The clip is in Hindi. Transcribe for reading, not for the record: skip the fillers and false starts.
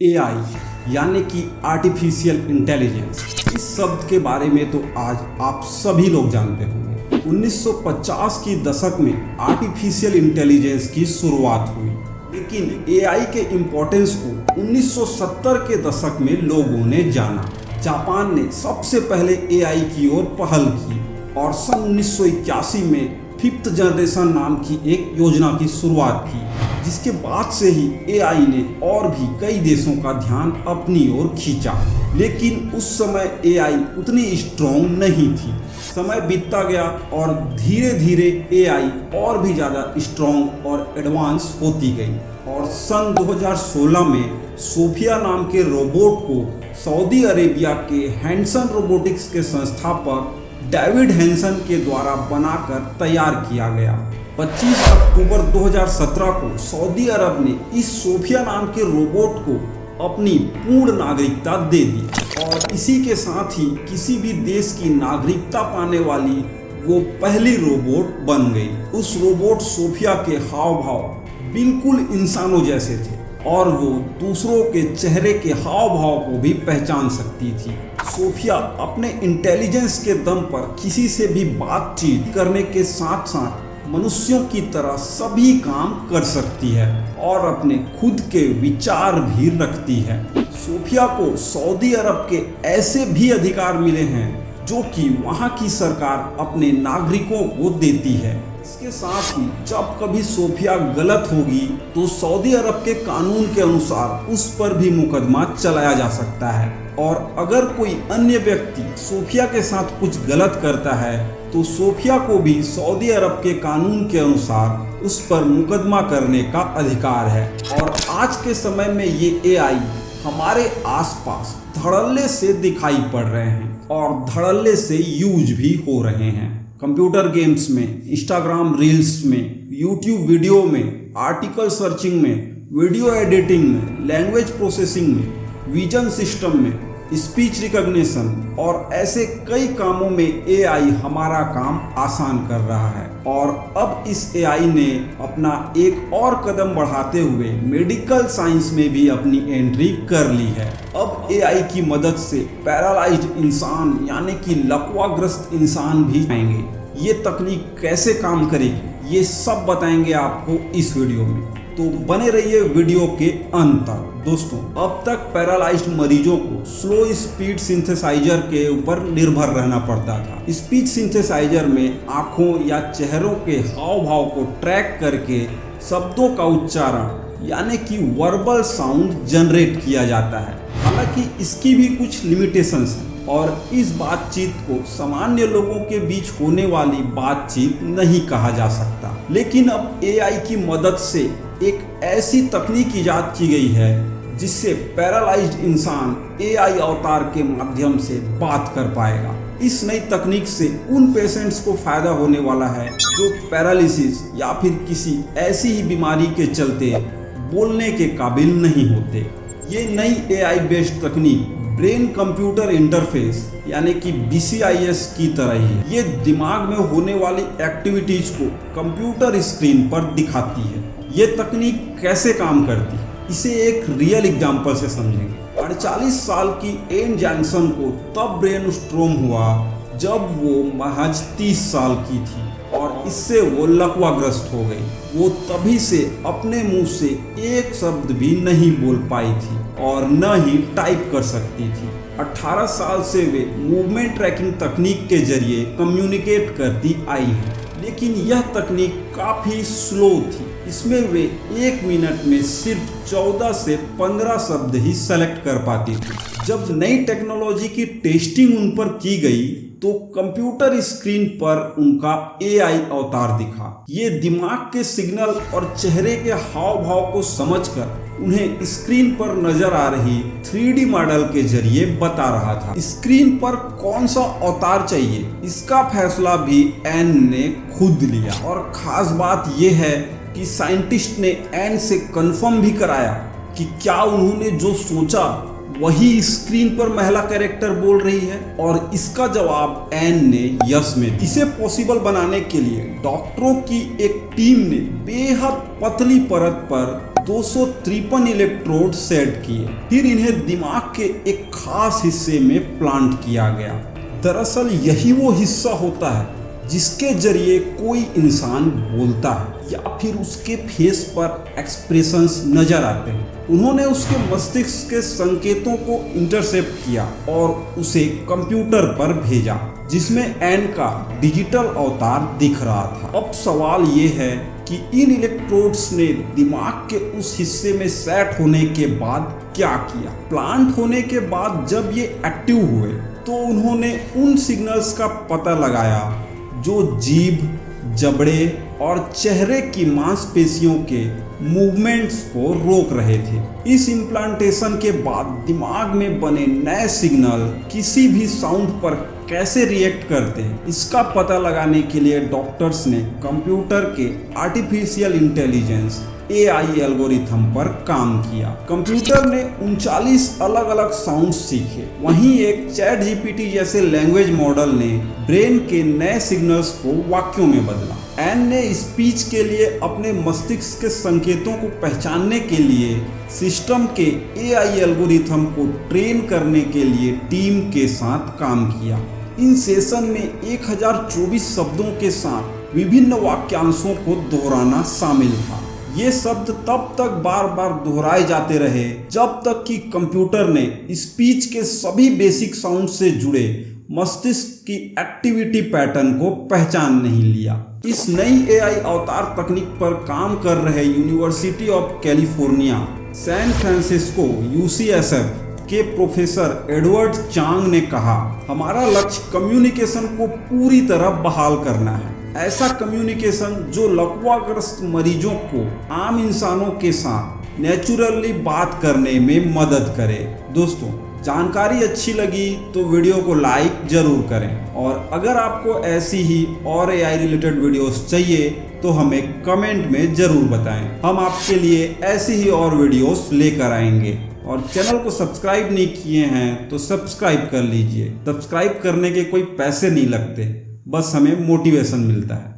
एआई यानी कि आर्टिफिशियल इंटेलिजेंस, इस शब्द के बारे में तो आज आप सभी लोग जानते होंगे। 1950 की दशक में आर्टिफिशियल इंटेलिजेंस की शुरुआत हुई, लेकिन एआई के इम्पोर्टेंस को 1970 के दशक में लोगों ने जाना। जापान ने सबसे पहले एआई की ओर पहल की और सन 1981 में 5th जनरेशन नाम की एक योजना की शुरुआत की, जिसके बाद से ही एआई ने और भी कई देशों का ध्यान अपनी ओर खींचा। लेकिन उस समय एआई उतनी स्ट्रॉन्ग नहीं थी। समय बीतता गया और धीरे धीरे एआई और भी ज़्यादा स्ट्रॉन्ग और एडवांस होती गई और सन 2016 में सोफिया नाम के रोबोट को सऊदी अरेबिया के हैंसन रोबोटिक्स के संस्थापक डेविड हैंसन के द्वारा बनाकर तैयार किया गया। 25 अक्टूबर 2017 को सऊदी अरब ने इस सोफिया नाम के रोबोट को अपनी पूर्ण नागरिकता दे दी और इसी के साथ ही किसी भी देश की नागरिकता पाने वाली वो पहली रोबोट बन गई। उस रोबोट सोफिया के हाव भाव बिल्कुल इंसानों जैसे थे और वो दूसरों के चेहरे के हाव भाव को भी पहचान सकती थी। सोफिया अपने इंटेलिजेंस के दम पर किसी से भी बातचीत करने के साथ साथ मनुष्यों की तरह सभी काम कर सकती है और अपने खुद के विचार भी रखती है। सोफिया को सऊदी अरब के ऐसे भी अधिकार मिले हैं जो कि वहाँ की सरकार अपने नागरिकों को देती है। इसके साथ ही जब कभी सोफिया गलत होगी तो सऊदी अरब के कानून के अनुसार उस पर भी मुकदमा चलाया जा सकता है और अगर कोई अन्य व्यक्ति सोफिया के साथ कुछ गलत करता है तो सोफिया को भी सऊदी अरब के कानून के अनुसार उस पर मुकदमा करने का अधिकार है। और आज के समय में ये एआई हमारे आसपास धड़ल्ले से दिखाई पड़ रहे हैं और धड़ल्ले से यूज भी हो रहे हैं। कंप्यूटर गेम्स में, इंस्टाग्राम रील्स में, यूट्यूब वीडियो में, आर्टिकल सर्चिंग में, वीडियो एडिटिंग में, लैंग्वेज प्रोसेसिंग में, विजन सिस्टम में, स्पीच रिकॉग्निशन और ऐसे कई कामों में एआई हमारा काम आसान कर रहा है। और अब इस एआई ने अपना एक और कदम बढ़ाते हुए मेडिकल साइंस में भी अपनी एंट्री कर ली है। अब एआई की मदद से पैरालाइज्ड इंसान यानी कि लकवाग्रस्त इंसान भी आएंगे। ये तकनीक कैसे काम करेगी ये सब बताएंगे आपको इस वीडियो में, तो बने रहिए वीडियो के अंत तक। दोस्तों, अब तक पैरालाइज्ड मरीजों को स्लो स्पीच सिंथेसाइजर के ऊपर निर्भर रहना पड़ता था। स्पीच सिंथेसाइजर में आंखों या चेहरों के हाव भाव को ट्रैक करके शब्दों का उच्चारण यानी कि वर्बल साउंड जनरेट किया जाता है। हालांकि इसकी भी कुछ लिमिटेशंस हैं और इस बातचीत को सामान्य लोगों के बीच होने वाली बातचीत नहीं कहा जा सकता। लेकिन अब एआई की मदद से एक ऐसी तकनीक इजाद की गई है जिससे पैरालाइज्ड इंसान एआई अवतार के माध्यम से बात कर पाएगा। इस नई तकनीक से उन पेशेंट्स को फायदा होने वाला है जो पैरालिसिस या फिर किसी ऐसी ही बीमारी के चलते बोलने के काबिल नहीं होते। ये नई एआई बेस्ड तकनीक ब्रेन कंप्यूटर इंटरफेस यानी कि BCIS की तरह ही ये दिमाग में होने वाली एक्टिविटीज को कंप्यूटर स्क्रीन पर दिखाती है। ये तकनीक कैसे काम करती है इसे एक रियल एग्जांपल से समझेंगे। 48 साल की एन जॉनसन को तब ब्रेन स्ट्रोम हुआ जब वो महज 30 साल की थी और इससे वो लकवाग्रस्त हो गई। वो तभी से अपने मुंह से एक शब्द भी नहीं बोल पाई थी और न ही टाइप कर सकती थी। 18 साल से वे मूवमेंट ट्रैकिंग तकनीक के जरिए कम्युनिकेट करती आई हैं, लेकिन यह तकनीक काफ़ी स्लो थी। इसमें वे 1 मिनट में सिर्फ 14 से 15 शब्द ही सेलेक्ट कर पाती थी। जब नई टेक्नोलॉजी की टेस्टिंग उन पर की गई तो कंप्यूटर स्क्रीन पर उनका एआई अवतार दिखा। ये दिमाग के सिग्नल और चेहरे के हाव भाव को समझकर उन्हें स्क्रीन पर नजर आ रही 3D मॉडल के जरिए बता रहा था। स्क्रीन पर कौन सा अवतार चाहिए इसका फैसला भी एन ने खुद लिया और खास बात यह है कि साइंटिस्ट ने एन से कंफर्म भी कराया कि क्या उन्होंने जो सोचा वही स्क्रीन पर महिला कैरेक्टर बोल रही है और इसका जवाब एन ने यस में दिया। इसे पॉसिबल बनाने के लिए डॉक्टरों की एक टीम ने बेहद पतली परत पर 253 इलेक्ट्रोड सेट किए, फिर इन्हें दिमाग के एक खास हिस्से में प्लांट किया गया। दरअसल यही वो हिस्सा होता है जिसके जरिए कोई इंसान बोलता है या फिर उसके फेस पर एक्सप्रेशंस नजर आते हैं। उन्होंने उसके मस्तिष्क के संकेतों को इंटरसेप्ट किया और उसे कंप्यूटर पर भेजा, जिसमें एन का डिजिटल अवतार दिख रहा था। अब सवाल ये है कि इन इलेक्ट्रोड्स ने दिमाग के उस हिस्से में सेट होने के बाद क्या किया। प्लांट होने के बाद जब ये एक्टिव हुए तो उन्होंने उन सिग्नल्स का पता लगाया जो जीभ, जबड़े और चेहरे की मांसपेशियों के मूवमेंट्स को रोक रहे थे। इस इम्प्लांटेशन के बाद दिमाग में बने नए सिग्नल किसी भी साउंड पर कैसे रिएक्ट करते हैं, इसका पता लगाने के लिए डॉक्टर्स ने कंप्यूटर के आर्टिफिशियल इंटेलिजेंस AI एल्गोरिथम पर काम किया। कंप्यूटर ने 39 अलग अलग साउंड्स सीखे। वहीं एक चैट GPT जैसे लैंग्वेज मॉडल ने ब्रेन के नए सिग्नल्स को वाक्यों में बदला। एन ने स्पीच के लिए अपने मस्तिष्क के संकेतों को पहचानने के लिए सिस्टम के AI एल्गोरिथम को ट्रेन करने के लिए टीम के साथ काम किया। इन सेशन में 1024 शब्दों के साथ विभिन्न वाक्यांशों को दोहराना शामिल था। ये शब्द तब तक बार बार दोहराए जाते रहे जब तक कि कंप्यूटर ने स्पीच के सभी बेसिक साउंड से जुड़े मस्तिष्क की एक्टिविटी पैटर्न को पहचान नहीं लिया। इस नई AI अवतार तकनीक पर काम कर रहे university of California San Francisco UCSF के प्रोफेसर एडवर्ड चांग ने कहा, हमारा लक्ष्य कम्युनिकेशन को पूरी तरह बहाल करना है। ऐसा कम्युनिकेशन जो लकवाग्रस्त मरीजों को आम इंसानों के साथ नेचुरली बात करने में मदद करे। दोस्तों, जानकारी अच्छी लगी तो वीडियो को लाइक जरूर करें और अगर आपको ऐसी ही और AI रिलेटेड वीडियोस चाहिए तो हमें कमेंट में जरूर बताएं। हम आपके लिए ऐसी ही और वीडियोस लेकर आएंगे। और चैनल को सब्सक्राइब नहीं किए हैं तो सब्सक्राइब कर लीजिए। सब्सक्राइब करने के कोई पैसे नहीं लगते, बस हमें मोटिवेशन मिलता है।